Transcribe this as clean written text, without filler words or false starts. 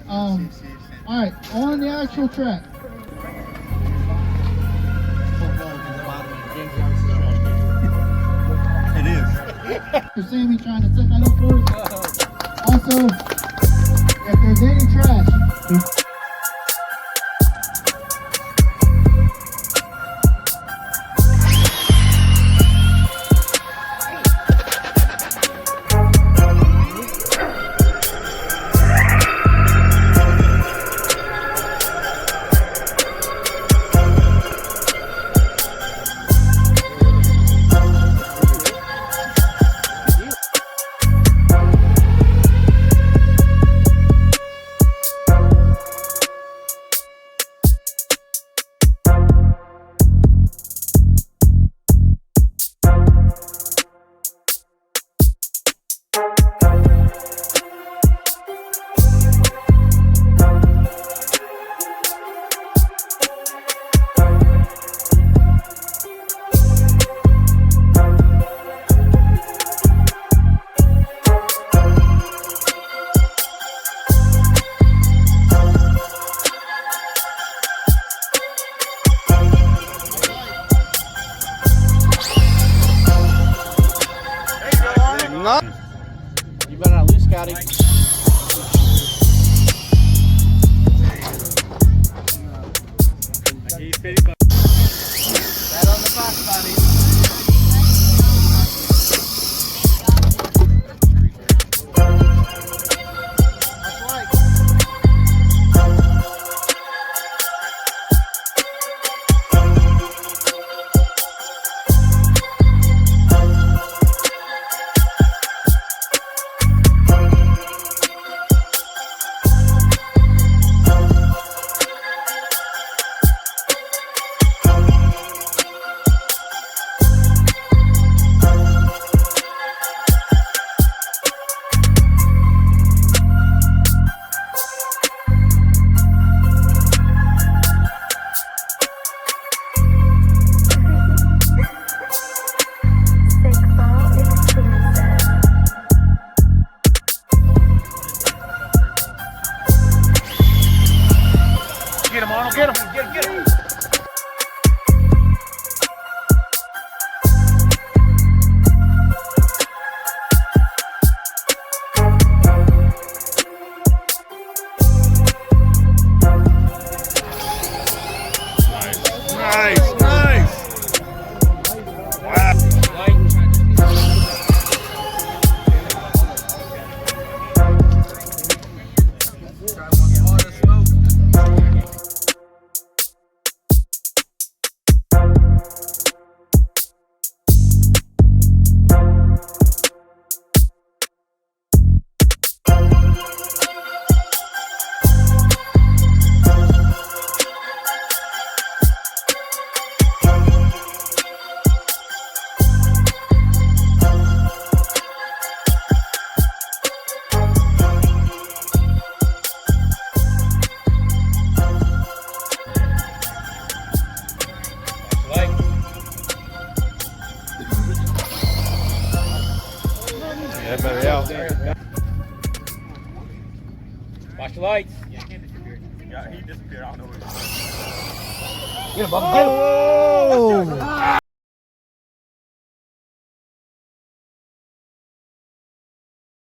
All right, on the actual track. It is. For Sammy trying to set that up for us. Also, if there's any trash. You better not lose, Scotty. Right on the box, buddy. Get him, Arnold. Get him. Get him. Nice. Wow. Yeah, better out. Watch the lights. Yeah, he disappeared. I don't know where he is. Get him, Bubba. Get him. Oh!